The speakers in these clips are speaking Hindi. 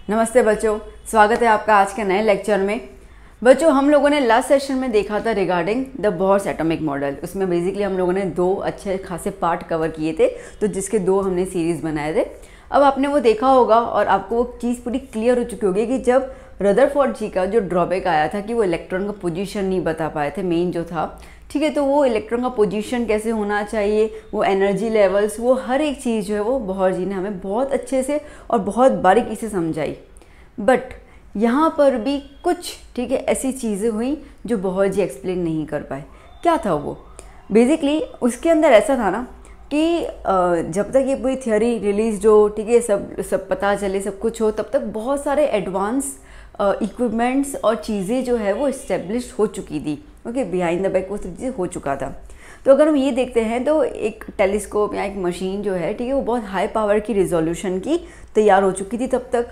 नमस्ते बच्चों, स्वागत है आपका आज के नए लेक्चर में। बच्चों, हम लोगों ने लास्ट सेशन में देखा था regarding the Bohr's atomic model. उसमें बेसिकली हम लोगों ने दो अच्छे खासे पार्ट कवर किए थे, तो जिसके दो हमने सीरीज़ बनाए थे। अब आपने वो देखा होगा और आपको वो चीज़ पूरी क्लियर हो चुकी होगी कि जब रदरफोर्ड जी का जो ड्रॉबैक आया था कि वो इलेक्ट्रॉन का पोजीशन नहीं बता पाए थे, मेन जो था, ठीक है। तो वो इलेक्ट्रॉन का पोजीशन कैसे होना चाहिए, वो एनर्जी लेवल्स, वो हर एक चीज़ जो है वो बोहर जी ने हमें बहुत अच्छे से और बहुत बारीकी से समझाई। बट यहाँ पर भी कुछ, ठीक है, ऐसी चीज़ें हुई जो बोहर जी एक्सप्लेन नहीं कर पाए। क्या था वो? बेसिकली उसके अंदर ऐसा था ना कि जब तक ये पूरी थियोरी रिलीज हो, ठीक है, सब पता चले, सब कुछ हो, तब तक बहुत सारे एडवांस इक्विपमेंट्स और चीज़ें जो है वो इस्टेब्लिश हो चुकी थी। ओके, बिहाइंड द बैक वो सब चीज़ें हो चुका था। तो अगर हम ये देखते हैं तो एक टेलीस्कोप या एक मशीन जो है, ठीक है, वो बहुत हाई पावर की रिजोल्यूशन की तैयार हो चुकी थी तब तक।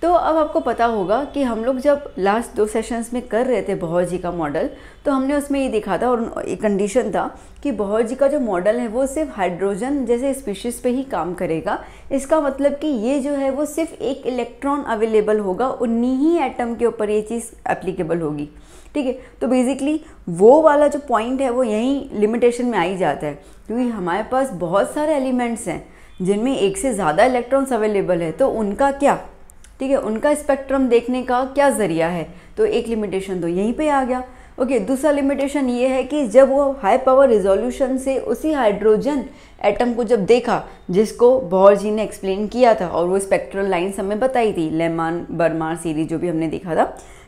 तो अब आपको पता होगा कि हम लोग जब लास्ट दो सेशंस में कर रहे थे बोहर जी का मॉडल, तो हमने उसमें ये देखा था और एक कंडीशन था कि बोहर जी का जो मॉडल है वो सिर्फ हाइड्रोजन जैसे स्पीशीज़ पे ही काम करेगा। इसका मतलब कि ये जो है वो सिर्फ एक इलेक्ट्रॉन अवेलेबल होगा, उन्हीं ही एटम के ऊपर ये चीज़ एप्लीकेबल होगी, ठीक है। तो बेसिकली वो वाला जो पॉइंट है वो यहीं लिमिटेशन में आ ही जाता है, क्योंकि हमारे पास बहुत सारे एलिमेंट्स हैं जिनमें एक से ज़्यादा इलेक्ट्रॉन्स अवेलेबल है, तो उनका क्या, ठीक है, उनका स्पेक्ट्रम देखने का क्या ज़रिया है। तो एक लिमिटेशन तो यहीं पे आ गया। ओके, दूसरा लिमिटेशन ये है कि जब वो हाई पावर रिजोल्यूशन से उसी हाइड्रोजन एटम को जब देखा जिसको बोहर जी ने एक्सप्लेन किया था और वो स्पेक्ट्रल लाइन्स हमें बताई थी, लेमान बर्मार सीरीज जो भी हमने देखा था,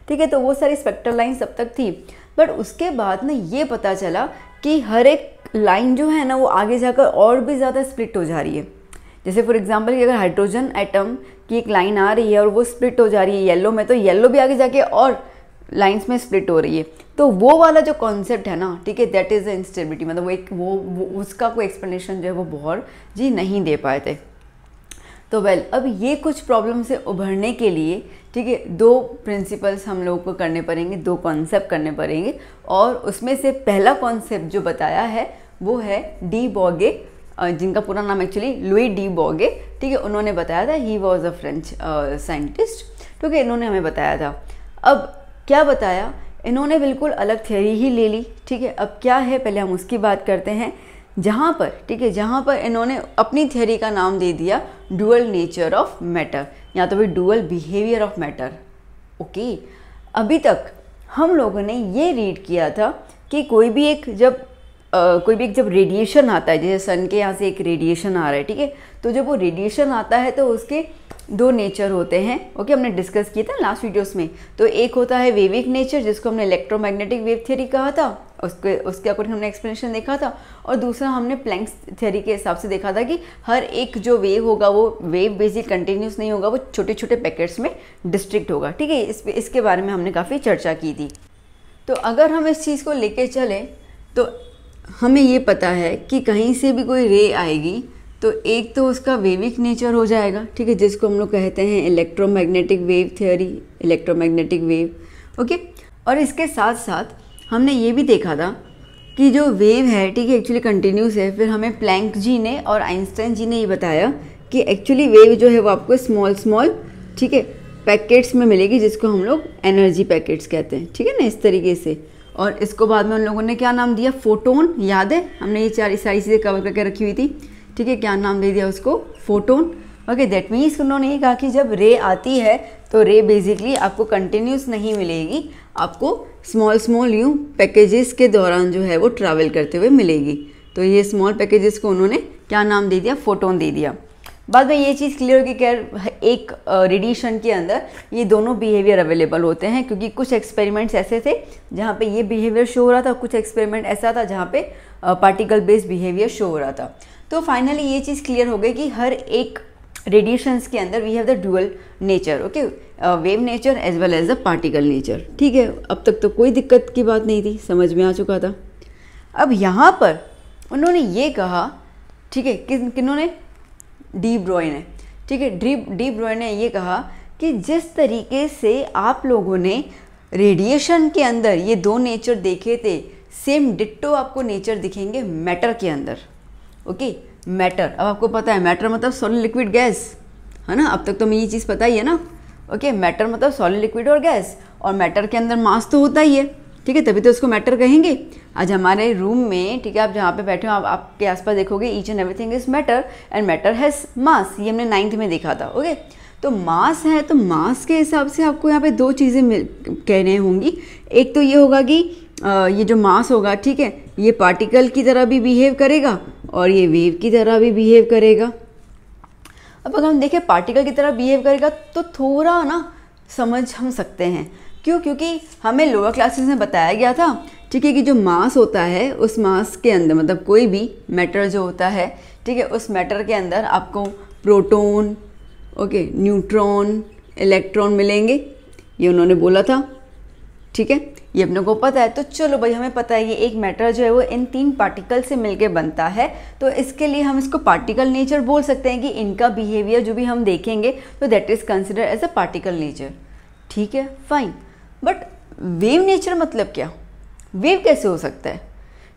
ठीक है, तो वो सारी स्पेक्ट्रल लाइन्स तब तक थी। बट उसके बाद ना ये पता चला कि हर एक लाइन जो है ना वो आगे जाकर और भी ज़्यादा स्प्लिट हो जा रही है। जैसे फॉर एग्जांपल कि अगर हाइड्रोजन एटम की एक लाइन आ रही है और वो स्प्लिट हो जा रही है येलो में, तो येलो भी आगे जाके और लाइंस में स्प्लिट हो रही है। तो वो वाला जो कॉन्सेप्ट है ना, ठीक है, दैट इज़ द इंस्टेबिलिटी। मतलब वो उसका कोई एक्सप्लेनेशन जो है वो बोहर जी नहीं दे पाए थे। तो अब ये कुछ प्रॉब्लम से उभरने के लिए, ठीक है, दो प्रिंसिपल्स हम लोगों को करने पड़ेंगे, दो कॉन्सेप्ट करने पड़ेंगे। और उसमें से पहला कॉन्सेप्ट जो बताया है वो है डी बॉगे, जिनका पूरा नाम एक्चुअली लुई डी बॉगे, ठीक है, उन्होंने बताया था। He was a French scientist, ठीक है, इन्होंने हमें बताया था। अब क्या बताया इन्होंने? बिल्कुल अलग थ्योरी ही ले ली, ठीक है। अब क्या है, पहले हम उसकी बात करते हैं। जहाँ पर, ठीक है, जहाँ पर इन्होंने अपनी थ्योरी का नाम दे दिया डुअल नेचर ऑफ मैटर, या तो फिर dual behaviour of matter. Okay, अभी तक हम लोगों ने ये रीड किया था कि कोई भी एक जब रेडिएशन आता है, जैसे सन के यहाँ से एक रेडिएशन आ रहा है, ठीक है, तो जब वो रेडिएशन आता है तो उसके दो नेचर होते हैं। ओके, हमने डिस्कस किया था लास्ट वीडियोस में। तो एक होता है वेविक नेचर, जिसको हमने इलेक्ट्रोमैग्नेटिक वेव थ्योरी कहा था, उसके अकॉर्डिंग हमने एक्सप्लेनेशन देखा था। और दूसरा हमने प्लैंक्स थ्योरी के हिसाब से देखा था कि हर एक जो वेव होगा वो वेव बेसिक कंटिन्यूस नहीं होगा, वो छोटे छोटे पैकेट्स में डिस्ट्रिक्ट होगा, ठीक है। इसके बारे में हमने काफ़ी चर्चा की थी। तो अगर हम इस चीज़ को लेके चलें तो हमें ये पता है कि कहीं से भी कोई रे आएगी तो एक तो उसका वेविक नेचर हो जाएगा, ठीक है, जिसको हम लोग कहते हैं electromagnetic wave theory, electromagnetic wave. Okay, और इसके साथ साथ हमने ये भी देखा था कि जो वेव है, ठीक है, एक्चुअली कंटिन्यूस है। फिर हमें प्लैंक जी ने और आइंस्टाइन जी ने ये बताया कि एक्चुअली वेव जो है वो आपको स्मॉल, ठीक है, पैकेट्स में मिलेगी, जिसको हम लोग एनर्जी पैकेट्स कहते हैं, ठीक है ना, इस तरीके से। और इसको बाद में उन लोगों ने क्या नाम दिया? फोटोन। याद है, हमने ये सारी चीज़ें कवर करके रखी हुई थी, ठीक है। क्या नाम दे दिया उसको? फोटोन। ओके, दैट मीन्स उन्होंने ये कहा कि जब रे आती है तो रे बेसिकली आपको कंटिन्यूस नहीं मिलेगी, आपको स्मॉल यूँ पैकेजेस के दौरान जो है वो ट्रैवल करते हुए मिलेगी। तो ये स्मॉल पैकेजेस को उन्होंने क्या नाम दे दिया? फोटोन दे दिया। बाद में ये चीज़ क्लियर होगी कि एक रेडिएशन के अंदर ये दोनों बिहेवियर अवेलेबल होते हैं, क्योंकि कुछ एक्सपेरिमेंट्स ऐसे थे जहाँ पे ये बिहेवियर शो हो रहा था, कुछ एक्सपेरिमेंट ऐसा था जहाँ पे पार्टिकल बेस्ड बिहेवियर शो हो रहा था। तो फाइनली ये चीज़ क्लियर हो गई कि हर एक रेडिएशंस के अंदर we have the dual nature, okay, wave nature as well as the particle nature, ठीक है। अब तक तो कोई दिक्कत की बात नहीं थी, समझ में आ चुका था। अब यहाँ पर उन्होंने ये कहा, ठीक है, किन्होंने? डी ब्रॉय ने, ठीक है, डी ब्रॉय ने ये कहा कि जिस तरीके से आप लोगों ने रेडिएशन के अंदर ये दो नेचर देखे थे, सेम डिट्टो आपको नेचर दिखेंगे मैटर के अंदर। ओके, मैटर, अब आपको पता है मैटर मतलब सॉलिड लिक्विड गैस, है ना। अब तक तो हमें ये चीज़ पता ही है ना। ओके, मैटर मतलब सॉलिड, लिक्विड और गैस, और मैटर के अंदर मास तो होता ही है, ठीक है, तभी तो उसको मैटर कहेंगे। आज हमारे रूम में, ठीक है, आप जहाँ पे बैठे हो आप आपके आसपास देखोगे each and everything is matter and matter has मास, ये हमने 9th में देखा था। ओके, तो मास है, तो मास के हिसाब से आपको यहाँ पे दो चीज़ें कहने होंगी। एक तो ये होगा कि ये जो मास होगा, ठीक है, ये पार्टिकल की तरह भी बिहेव करेगा और ये वेव की तरह भी बिहेव करेगा। अब अगर हम देखें पार्टिकल की तरह बिहेव करेगा तो थोड़ा ना समझ हम सकते हैं, क्यों? क्योंकि हमें लोअर क्लासेस में बताया गया था, ठीक है, कि जो मास होता है उस मास के अंदर मतलब कोई भी मैटर जो होता है, ठीक है, उस मैटर के अंदर आपको प्रोटॉन, ओके, न्यूट्रॉन, इलेक्ट्रॉन मिलेंगे, ये उन्होंने बोला था, ठीक है, ये अपने को पता है। तो चलो भाई, हमें पता है ये एक मैटर जो है वो इन 3 पार्टिकल से मिलके बनता है, तो इसके लिए हम इसको पार्टिकल नेचर बोल सकते हैं कि इनका बिहेवियर जो भी हम देखेंगे तो that is consider as a particle nature, ठीक है, फाइन। बट वेव नेचर मतलब क्या? वेव कैसे हो सकता है?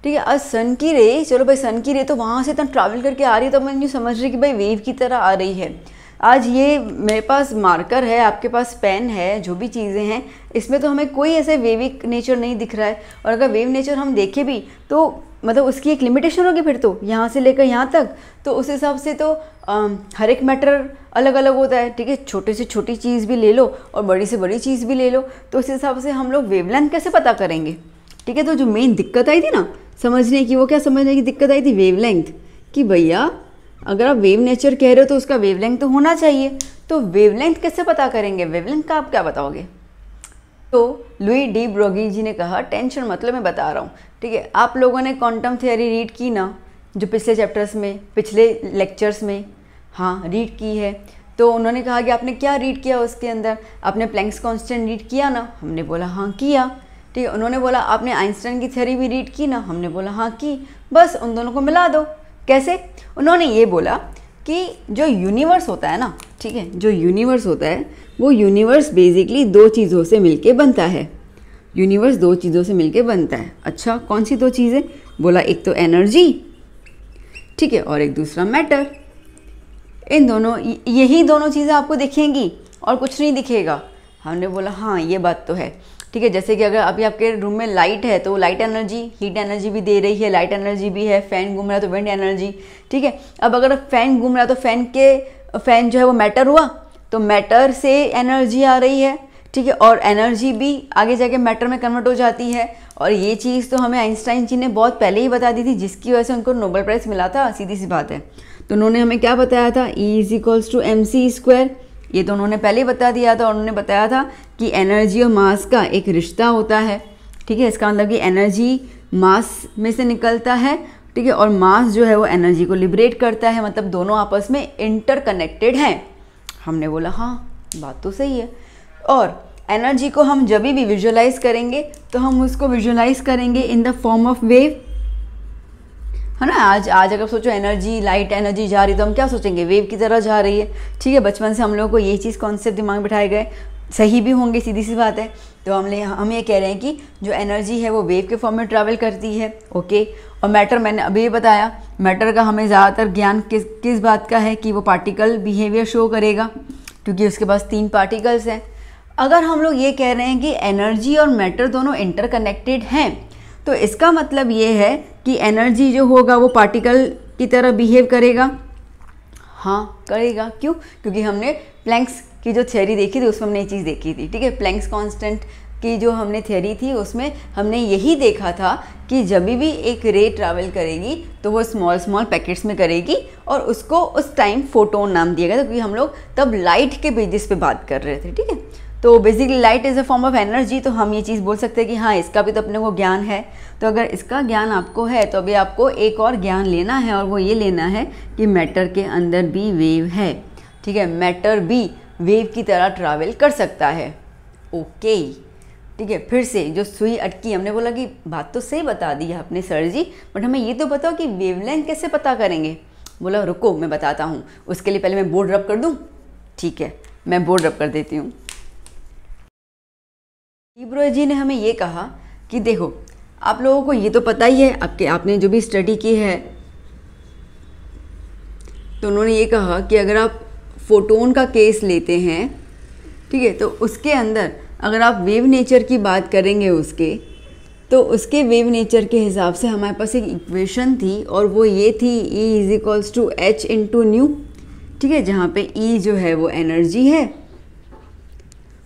ठीक है, आज सन की रे, चलो भाई सन की रे तो वहाँ से इतना ट्रैवल करके आ रही है, तो मैं नहीं समझ रही कि भाई वेव की तरह आ रही है। आज ये मेरे पास मार्कर है, आपके पास पेन है, जो भी चीज़ें हैं, इसमें तो हमें कोई ऐसे वेविक नेचर नहीं दिख रहा है। और अगर वेव नेचर हम देखें भी तो मतलब उसकी एक लिमिटेशन होगी, फिर तो यहाँ से लेकर यहाँ तक, तो उस हिसाब से तो हर एक मैटर अलग अलग होता है, ठीक है, छोटे से छोटी चीज़ भी ले लो और बड़ी से बड़ी चीज़ भी ले लो, तो उस हिसाब से हम लोग वेवलेंथ कैसे पता करेंगे? ठीक है, तो जो मेन दिक्कत आई थी ना समझने की, वो क्या समझने की दिक्कत आई थी? वेवलेंथ, कि भैया अगर आप वेव नेचर कह रहे हो तो उसका वेवलेंथ तो होना चाहिए, तो वेवलेंथ कैसे पता करेंगे? वेवलेंथ का आप क्या बताओगे? तो लुई डी ब्रोगी जी ने कहा, टेंशन मतलब मैं बता रहा हूँ, ठीक है, आप लोगों ने क्वांटम थियोरी रीड की ना, जो पिछले चैप्टर्स में, पिछले लेक्चर्स में, हाँ रीड की है। तो उन्होंने कहा कि आपने क्या रीड किया उसके अंदर? आपने प्लैंक्स कांस्टेंट रीड किया ना? हमने बोला हाँ किया, ठीक है। उन्होंने बोला आपने आइंस्टाइन की थ्योरी भी रीड की ना? हमने बोला हाँ की। बस उन दोनों को मिला दो। कैसे? उन्होंने ये बोला कि जो यूनिवर्स होता है ना, ठीक है, जो यूनिवर्स होता है वो यूनिवर्स बेसिकली 2 चीज़ों से मिलके बनता है। यूनिवर्स 2 चीज़ों से मिलके बनता है। अच्छा, कौन सी 2 चीज़ें? बोला एक तो एनर्जी, ठीक है, और एक दूसरा मैटर। इन दोनों, यही दोनों चीज़ें आपको दिखेंगी और कुछ नहीं दिखेगा। हमने बोला हाँ ये बात तो है, ठीक है। जैसे कि अगर अभी आपके रूम में लाइट है तो लाइट एनर्जी, हीट एनर्जी भी दे रही है, लाइट एनर्जी भी है, फ़ैन घूम रहा है तो विंड एनर्जी, ठीक है। अब अगर फ़ैन घूम रहा है तो फ़ैन जो है वो मैटर हुआ, तो मैटर से एनर्जी आ रही है, ठीक है, और एनर्जी भी आगे जाके मैटर में कन्वर्ट हो जाती है। और ये चीज़ तो हमें आइंस्टाइन जी ने बहुत पहले ही बता दी थी, जिसकी वजह से उनको नोबेल प्राइज़ मिला था, सीधी सी बात है। तो उन्होंने हमें क्या बताया था? E=mc²। ये तो उन्होंने पहले ही बता दिया था। और उन्होंने बताया था कि एनर्जी और मास का एक रिश्ता होता है, ठीक है। इसका मतलब कि एनर्जी मास में से निकलता है, ठीक है, और मास जो है वो एनर्जी को लिबरेट करता है, मतलब दोनों आपस में इंटरकनेक्टेड हैं। हमने बोला हाँ बात तो सही है। और एनर्जी को हम जब भी विजुअलाइज करेंगे तो हम उसको विजुअलाइज करेंगे in the form of wave, है ना। आज अगर सोचो एनर्जी, लाइट एनर्जी जा रही तो हम क्या सोचेंगे? वेव की तरह जा रही है, ठीक है। बचपन से हम लोगों को ये चीज़ कॉन्सेप्ट दिमाग में बिठाए गए, सही भी होंगे, सीधी सी बात है। तो हम ये कह रहे हैं कि जो एनर्जी है वो वेव के फॉर्म में ट्रैवल करती है, ओके। और मैटर, मैंने अभी ये बताया, मैटर का हमें ज़्यादातर ज्ञान किस बात का है कि वो पार्टिकल बिहेवियर शो करेगा, क्योंकि उसके पास 3 पार्टिकल्स हैं। अगर हम लोग ये कह रहे हैं कि एनर्जी और मैटर दोनों इंटरकनेक्टेड हैं, तो इसका मतलब ये है कि एनर्जी जो होगा वो पार्टिकल की तरह बिहेव करेगा। हाँ करेगा। क्यों? क्योंकि हमने प्लैंक्स की जो थ्योरी देखी थी उसमें हमने ये चीज़ देखी थी, ठीक है। प्लैंक्स कांस्टेंट की जो हमने थ्योरी थी उसमें हमने यही देखा था कि जब भी एक रे ट्रैवल करेगी तो वो स्मॉल पैकेट्स में करेगी, और उसको उस टाइम फोटोन नाम दिया गया था, क्योंकि हम लोग तब लाइट के बेसिस पे बात कर रहे थे, ठीक है। तो basically light is a form of energy, तो हम ये चीज़ बोल सकते हैं कि हाँ इसका भी तो अपने को ज्ञान है। तो अगर इसका ज्ञान आपको है तो अभी आपको एक और ज्ञान लेना है, और वो ये लेना है कि मैटर के अंदर भी वेव है, ठीक है। मैटर भी वेव की तरह ट्रैवल कर सकता है, ओके, ठीक है। फिर से जो सुई अटकी, हमने बोला कि बात तो सही बता दी है आपने सर जी, बट हमें ये तो बताओ कि वेवलेंथ कैसे पता करेंगे। बोला रुको मैं बताता हूँ, उसके लिए पहले मैं बोर्ड रब कर दूँ। ठीक है, मैं बोर्ड रब कर देती हूँ। ब्रो जी ने हमें ये कहा कि देखो आप लोगों को ये तो पता ही है, आपने जो भी स्टडी की है, तो उन्होंने ये कहा कि अगर आप फोटोन का केस लेते हैं ठीक है। तो उसके अंदर अगर आप वेव नेचर की बात करेंगे उसके, तो उसके वेव नेचर के हिसाब से हमारे पास एक इक्वेशन थी और वो ये थी E = h × न्यू, ठीक है, जहाँ पे E जो है वो एनर्जी है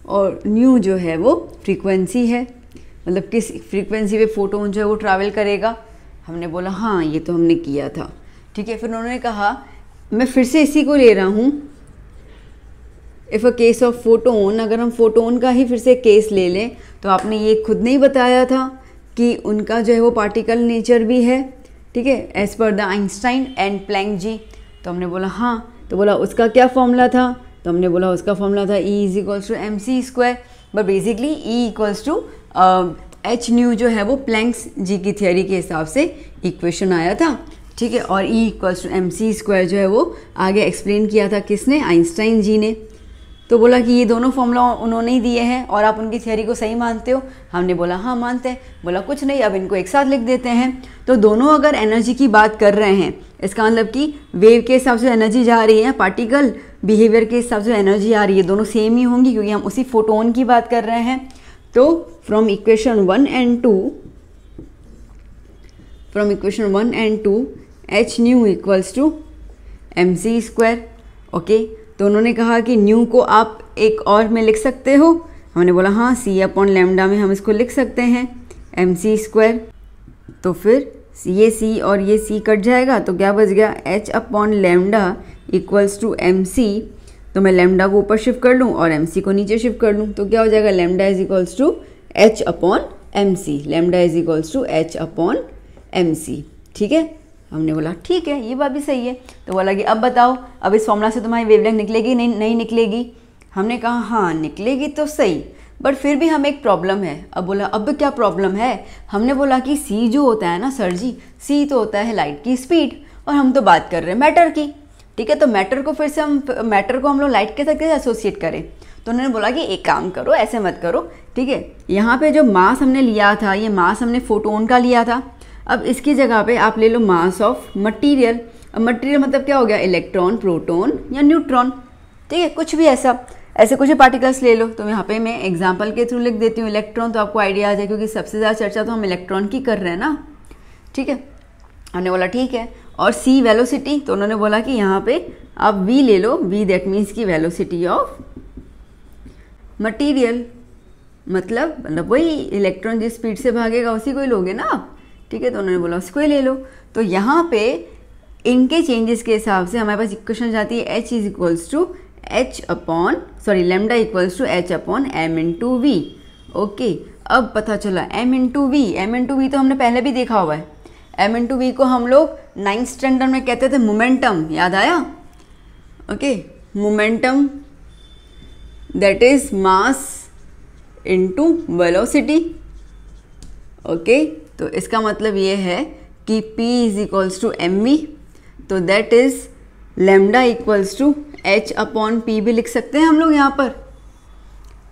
और न्यू जो है वो फ्रीक्वेंसी है, मतलब किस फ्रीक्वेंसी पे फोटोन जो है वो ट्रैवल करेगा। हमने बोला हाँ ये तो हमने किया था, ठीक है। फिर उन्होंने कहा मैं फिर से इसी को ले रहा हूँ, if a case of photon, अगर हम फोटोन का ही फिर से केस ले लें तो आपने ये खुद नहीं बताया था कि उनका जो है वो पार्टिकल नेचर भी है, ठीक है, as per the Einstein and Planck ji. तो हमने बोला हाँ, तो बोला उसका क्या फॉर्मूला था, तो हमने बोला उसका फॉर्मूला था E = mc², but basically E = h new जो है वो प्लैंक्स जी की थियोरी के हिसाब से इक्वेशन आया था, ठीक है। और E = mc² जो है वो आगे एक्सप्लेन किया था किसने, आइंस्टाइन जी ने। तो बोला कि ये दोनों फॉर्मूला उन्होंने ही दिए हैं और आप उनकी थियोरी को सही मानते हो। हमने बोला हाँ मानते हैं। बोला कुछ नहीं, अब इनको एक साथ लिख देते हैं। तो दोनों अगर एनर्जी की बात कर रहे हैं, इसका मतलब कि वेव के हिसाब से एनर्जी जा रही है, पार्टिकल बिहेवियर के हिसाब से एनर्जी आ रही है, दोनों सेम ही होंगी क्योंकि हम उसी फोटोन की बात कर रहे हैं। तो from equation 1 and 2 h new = mc², okay. तो उन्होंने कहा कि न्यू को आप एक और में लिख सकते हो। हमने बोला हाँ, c/λ में हम इसको लिख सकते हैं mc²। तो फिर ये c और ये c कट जाएगा तो क्या बच गया, h/λ = mc। तो मैं लैम्डा को ऊपर शिफ्ट कर लूँ और mc को नीचे शिफ्ट कर लूँ तो क्या हो जाएगा, λ = h/mc, ठीक है। हमने बोला ठीक है, ये बात भी सही है। तो बोला कि अब बताओ, अब इस फॉर्मूला से तुम्हारी वेवलेंथ निकलेगी नहीं निकलेगी। हमने कहा हाँ निकलेगी तो सही, बट फिर भी हमें एक प्रॉब्लम है। अब बोला अब क्या प्रॉब्लम है, हमने बोला कि c जो होता है ना सर जी, c तो होता है लाइट की स्पीड और हम तो बात कर रहे हैं मैटर की, ठीक है। तो मैटर को फिर से हम लोग लाइट के साथ कैसे एसोसिएट करें। तो उन्होंने बोला कि एक काम करो, ऐसे मत करो, ठीक है। यहाँ पे जो मास हमने लिया था, ये मास हमने फोटोन का लिया था। अब इसकी जगह पे आप ले लो मास ऑफ मटेरियल। अब मटेरियल मतलब क्या हो गया, इलेक्ट्रॉन, प्रोटॉन या न्यूट्रॉन, ठीक है, कुछ भी ऐसे कुछ पार्टिकल्स ले लो। तो यहाँ पे मैं एग्जांपल के थ्रू लिख देती हूँ इलेक्ट्रॉन, तो आपको आइडिया आ जाए क्योंकि सबसे ज़्यादा चर्चा तो हम इलेक्ट्रॉन की कर रहे हैं ना, ठीक है। हमने बोला ठीक है। और c वेलोसिटी, तो उन्होंने बोला कि यहाँ पे आप v ले लो, v दैट मीन्स की वेलोसिटी ऑफ मटेरियल, मतलब वही इलेक्ट्रॉन जिस स्पीड से भागेगा उसी को ही लोगे ना आप, ठीक है। तो उन्होंने बोला उसको ही ले लो। तो यहाँ पे इनके चेंजेस के हिसाब से हमारे पास इक्वेशन जाती है h = λ = h/m/v, ओके। अब पता चला m/v तो हमने पहले भी देखा हुआ है। m/v को हम लोग 9th स्टैंडर्ड में कहते थे मोमेंटम, याद आया, okay. Momentum that is mass into velocity, okay. तो इसका मतलब ये है कि P = mv, तो दैट इज λ = h/p भी लिख सकते हैं हम लोग यहाँ पर,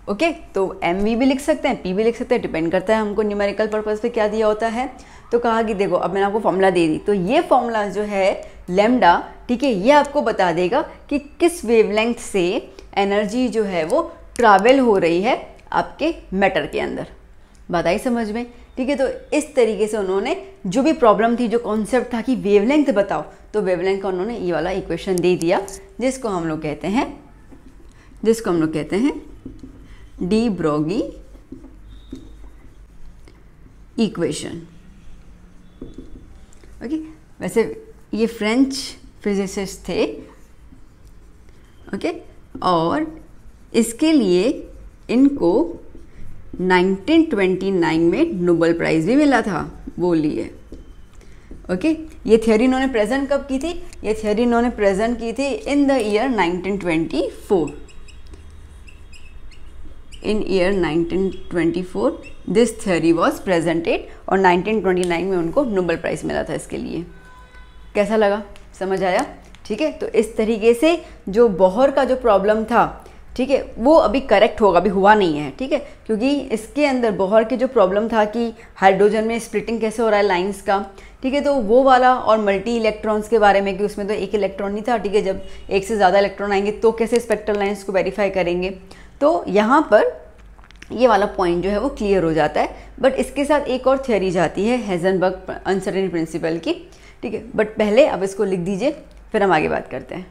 ओके। तो mv भी लिख सकते हैं, p भी लिख सकते हैं, डिपेंड करता है हमको न्यूमेरिकल पर्पस पे क्या दिया होता है। तो कहा कि देखो अब मैंने आपको फॉर्मूला दे दी, तो ये फॉर्मूला जो है लैम्डा, ठीक है, ये आपको बता देगा कि किस वेवलेंथ से एनर्जी जो है वो ट्रैवल हो रही है आपके मैटर के अंदर। बात आई समझ में, ठीक है। तो इस तरीके से उन्होंने जो भी प्रॉब्लम थी, जो कॉन्सेप्ट था कि वेवलेंथ बताओ, तो वेवलेंथ का उन्होंने ये वाला इक्वेशन दे दिया जिसको हम लोग कहते हैं डी ब्रोगी इक्वेशन, ओके। वैसे ये फ्रेंच फिजिसिस्ट थे, ओके, और इसके लिए इनको 1929 में नोबेल प्राइज़ भी मिला था, बोलिए, ओके। ये थियोरी इन्होंने प्रेजेंट कब की थी, ये थियोरी इन्होंने प्रेजेंट की थी in the year 1924। In year 1924 this theory was presented और 1929 में उनको नोबेल प्राइज़ मिला था इसके लिए। कैसा लगा, समझ आया, ठीक है। तो इस तरीके से जो बोहर का जो प्रॉब्लम था, ठीक है, वो अभी करेक्ट होगा, अभी हुआ नहीं है, ठीक है, क्योंकि इसके अंदर बोहर की जो प्रॉब्लम था कि हाइड्रोजन में स्प्लिटिंग कैसे हो रहा है लाइंस का, ठीक है, तो वो वाला, और मल्टी इलेक्ट्रॉन्स के बारे में कि उसमें तो एक इलेक्ट्रॉन नहीं था, ठीक है, जब एक से ज़्यादा इलेक्ट्रॉन आएंगे तो कैसे स्पेक्ट्रल लाइंस को वेरीफाई करेंगे। तो यहाँ पर ये वाला पॉइंट जो है वो क्लियर हो जाता है। बट इसके साथ एक और थ्योरी जाती है हाइजेनबर्ग अनसर्टेनिटी प्रिंसिपल की, ठीक है। बट पहले अब इसको लिख दीजिए, फिर हम आगे बात करते हैं।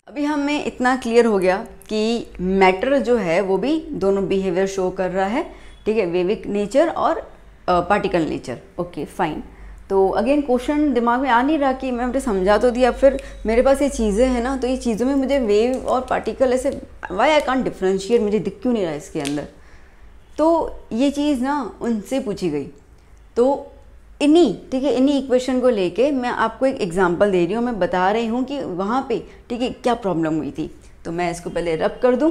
अभी हमें इतना क्लियर हो गया कि मैटर जो है वो भी दोनों बिहेवियर शो कर रहा है, ठीक है, वेविक नेचर और पार्टिकल नेचर। Okay fine. तो अगेन क्वेश्चन दिमाग में आ नहीं रहा कि मैं मुझे समझा तो दिया, फिर मेरे पास ये चीज़ें हैं ना, तो ये चीज़ों में मुझे वेव और पार्टिकल ऐसे वाई आई कांट डिफ्रेंशिएट, मुझे दिख क्यों नहीं रहा इसके अंदर। तो ये चीज़ ना उनसे पूछी गई। तो इन्हीं, ठीक है, इन्हीं इक्वेशन को लेके मैं आपको एक एग्जांपल दे रही हूँ, मैं बता रही हूँ कि वहाँ पे, ठीक है, क्या प्रॉब्लम हुई थी। तो मैं इसको पहले रब कर दूँ।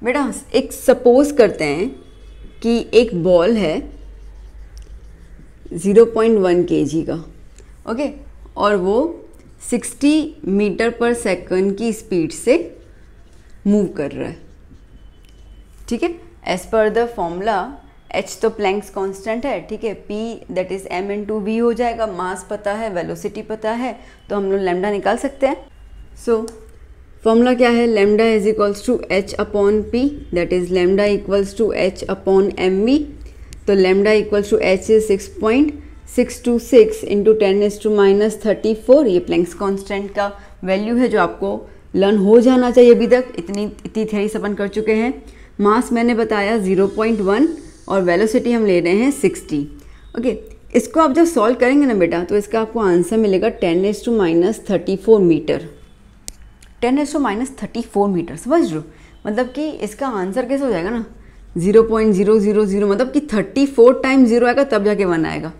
बेटा एक सपोज करते हैं कि एक बॉल है 0.1 kg का, ओके, और वो 60 मीटर पर सेकंड की स्पीड से मूव कर रहा है, ठीक है। As per the formula h तो प्लैंक्स कांस्टेंट है, ठीक है, p that is m into v हो जाएगा, मास पता है, वेलोसिटी पता है, तो हम लोग लैम्डा निकाल सकते हैं। सो फॉर्मूला क्या है, lambda is equals to h upon p that is lambda equals to h upon mv। तो lambda equals to h is 6.626 into 10⁻⁻34। ये प्लैंक्स कांस्टेंट का वैल्यू है जो आपको लर्न हो जाना चाहिए। अभी तक इतनी थ्योरी अपन कर चुके हैं। मास मैंने बताया 0.1 और वेलोसिटी हम ले रहे हैं 60। ओके, इसको आप जब सॉल्व करेंगे ना बेटा, तो इसका आपको आंसर मिलेगा 10⁻34 मीटर। 10⁻34 मीटर, समझ लो, मतलब कि इसका आंसर कैसे हो जाएगा ना 0.000, मतलब कि 34 टाइम 0 आएगा तब जाके 1 आएगा।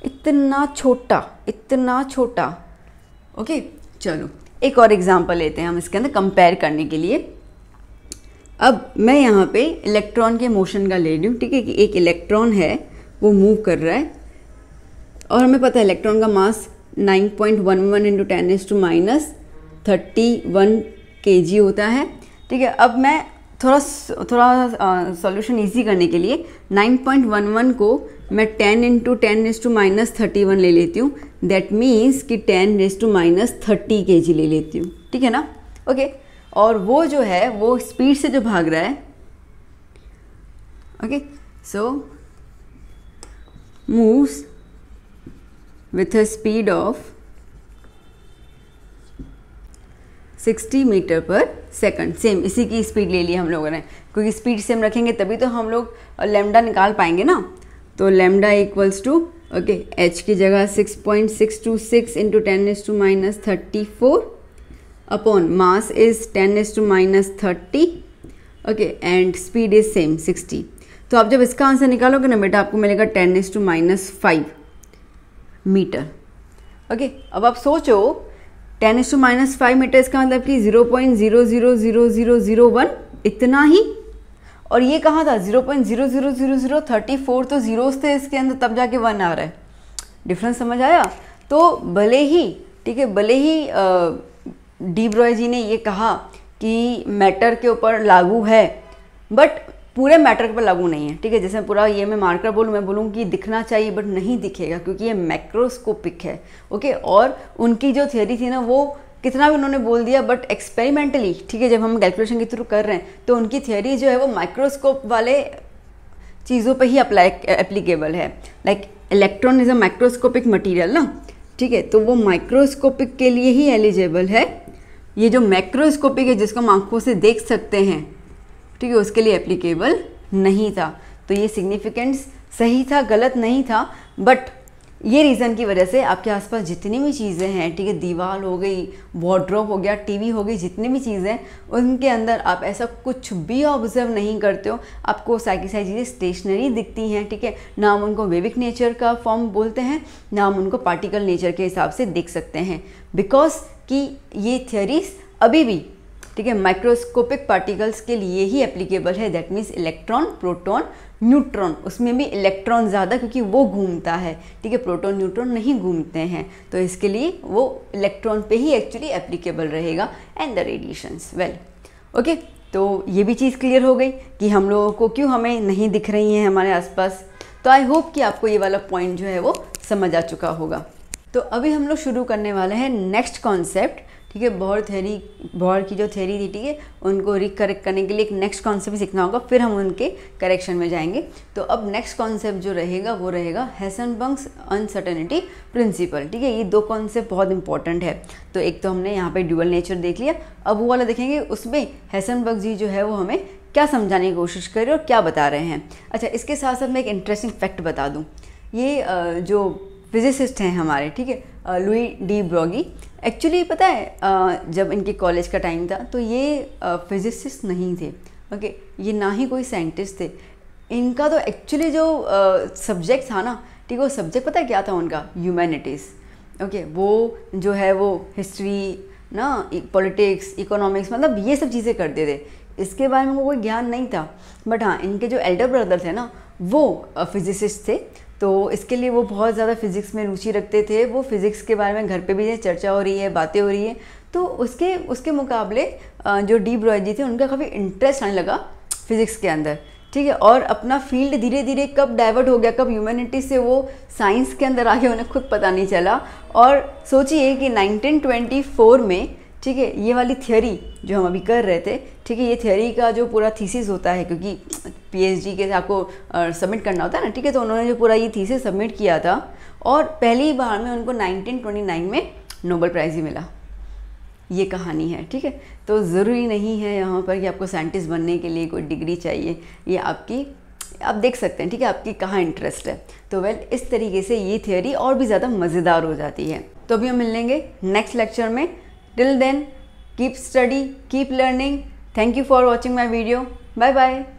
इतना छोटा, इतना छोटा। ओके चलो एक और एग्जांपल लेते हैं हम इसके अंदर कंपेयर करने के लिए। अब मैं यहाँ पे इलेक्ट्रॉन के मोशन का ले रही हूँ, ठीक है, कि एक इलेक्ट्रॉन है वो मूव कर रहा है और हमें पता है इलेक्ट्रॉन का मास 9.11 इंटू 10⁻31 kg होता है, ठीक है। अब मैं थोड़ा सॉल्यूशन इजी करने के लिए 9.11 को मैं 10 इंटू 10⁻31 ले लेती हूँ, दैट मीन्स कि 10⁻30 kg ले लेती हूँ, ठीक है ना। ओके, और वो जो है वो स्पीड से जो भाग रहा है, okay, so moves with a speed of 60 metre per second. Same इसी की स्पीड ले ली हम लोगों ने, क्योंकि स्पीड सेम रखेंगे तभी तो हम लोग लैम्डा निकाल पाएंगे ना। तो lambda equals to, okay, h की जगह 6.626 into 10⁻34 upon mass is 10⁻30, okay, and speed is same 60। तो आप जब इसका आंसर निकालोगे ना बेटा, आपको मिलेगा 10⁻5 मीटर। ओके, अब आप सोचो 10⁻5 मीटर, इसका मतलब कि 0.000001, इतना ही। और ये कहाँ था 0.00034, तो जीरोस थे इसके अंदर, तब जाके 1 आ रहा है। डिफरेंस समझ आया। तो भले ही, ठीक है, भले ही डी ब्रॉय जी ने ये कहा कि मैटर के ऊपर लागू है, बट पूरे मैटर पर लागू नहीं है, ठीक है। जैसे पूरा ये मैं मार्कर बोलूँ, मैं बोलूँ कि दिखना चाहिए बट नहीं दिखेगा, क्योंकि ये मैक्रोस्कोपिक है, ओके। और उनकी जो थियोरी थी ना, वो कितना भी उन्होंने बोल दिया, बट एक्सपेरिमेंटली, ठीक है, जब हम कैलकुलेशन के थ्रू कर रहे हैं तो उनकी थियोरी जो है वो माइक्रोस्कोप वाले चीज़ों पे ही एप्लीकेबल है। Like electron is a microscopic material ना, ठीक है, तो वो माइक्रोस्कोपिक के लिए ही एलिजिबल है। ये जो मैक्रोस्कोपिक है जिसको हम आंखों से देख सकते हैं, ठीक है, उसके लिए एप्लीकेबल नहीं था। तो ये सिग्निफिकेंस सही था, गलत नहीं था, बट ये रीज़न की वजह से आपके आसपास जितनी भी चीज़ें हैं, ठीक है, दीवार हो गई, वार्डरोब हो गया, टीवी हो गई, जितनी भी चीज़ें, उनके अंदर आप ऐसा कुछ भी ऑब्जर्व नहीं करते हो। आपको सारी चीज़ें स्टेशनरी दिखती हैं, ठीक है, ना हम उनको वेविक नेचर का फॉर्म बोलते हैं, ना हम उनको पार्टिकल नेचर के हिसाब से देख सकते हैं, बिकॉज कि ये थियरीज अभी भी, ठीक है, माइक्रोस्कोपिक पार्टिकल्स के लिए ही एप्लीकेबल है। That means electron, proton, neutron, उसमें भी इलेक्ट्रॉन ज़्यादा क्योंकि वो घूमता है, ठीक है, प्रोटॉन न्यूट्रॉन नहीं घूमते हैं, तो इसके लिए वो इलेक्ट्रॉन पे ही एक्चुअली एप्लीकेबल रहेगा and the radiations. Well okay, तो ये भी चीज़ क्लियर हो गई कि हम लोगों को क्यों हमें नहीं दिख रही हैं हमारे आसपास। तो आई होप कि आपको ये वाला पॉइंट जो है वो समझ आ चुका होगा। तो अभी हम लोग शुरू करने वाले हैं नेक्स्ट कॉन्सेप्ट, ठीक है। बोहर की जो थ्योरी थी, ठीक है, उनको रिकरेक्ट करने के लिए एक नेक्स्ट कॉन्सेप्ट सीखना होगा, फिर हम उनके करेक्शन में जाएंगे। तो अब नेक्स्ट कॉन्सेप्ट जो रहेगा वो रहेगा हेसेनबर्ग्स अनसर्टेनिटी प्रिंसिपल, ठीक है। ये दो कॉन्सेप्ट बहुत इंपॉर्टेंट है। तो एक तो हमने यहाँ पे ड्यूअल नेचर देख लिया, अब वो वाला देखेंगे उसमें हेसेनबर्ग जी जो है वो हमें क्या समझाने की कोशिश कर रहे हैं और क्या बता रहे हैं। अच्छा, इसके साथ साथ मैं एक इंटरेस्टिंग फैक्ट बता दूँ। ये जो फिजिसिस्ट हैं हमारे, ठीक है, लुई डी ब्रोगी, एक्चुअली पता है जब इनके कॉलेज का टाइम था तो ये फिजिसिस्ट नहीं थे, ओके, ये ना ही कोई साइंटिस्ट थे। इनका तो एक्चुअली जो सब्जेक्ट था ना, ठीक है, वो सब्जेक्ट पता है क्या था उनका? Humanities, okay. वो जो है वो हिस्ट्री ना, पॉलिटिक्स, इकोनॉमिक्स, मतलब ये सब चीज़ें करते थे। इसके बारे में कोई ज्ञान नहीं था। बट हाँ, इनके जो एल्डर ब्रदर थे ना, वो फिजिसिस्ट थे, तो इसके लिए वो बहुत ज़्यादा फिज़िक्स में रुचि रखते थे। वो फिज़िक्स के बारे में घर पे भी चर्चा हो रही है, बातें हो रही है। तो उसके मुकाबले जो डी ब्रॉय जी थे, उनका काफ़ी इंटरेस्ट आने लगा फिज़िक्स के अंदर, ठीक है। और अपना फील्ड धीरे धीरे कब डाइवर्ट हो गया, कब ह्यूमैनिटीज़ से वो साइंस के अंदर आ गए, उन्हें खुद पता नहीं चला। और सोचिए कि 1924 में, ठीक है, ये वाली थ्योरी जो हम अभी कर रहे थे, ठीक है, ये थ्योरी का जो पूरा थीसिस होता है, क्योंकि पीएचडी के आपको सबमिट करना होता है ना, ठीक है, तो उन्होंने जो पूरा ये थीसिस सबमिट किया था और पहली बार में उनको 1929 में नोबेल प्राइज़ ही मिला। ये कहानी है, ठीक है। तो ज़रूरी नहीं है यहाँ पर कि आपको साइंटिस्ट बनने के लिए कोई डिग्री चाहिए, ये आप देख सकते हैं, ठीक है, आपकी कहाँ इंटरेस्ट है। तो इस तरीके से ये थ्योरी और भी ज़्यादा मज़ेदार हो जाती है। तो अभी हम मिलेंगे नेक्स्ट लेक्चर में। Till then, keep study, keep learning. Thank you for watching my video. Bye bye.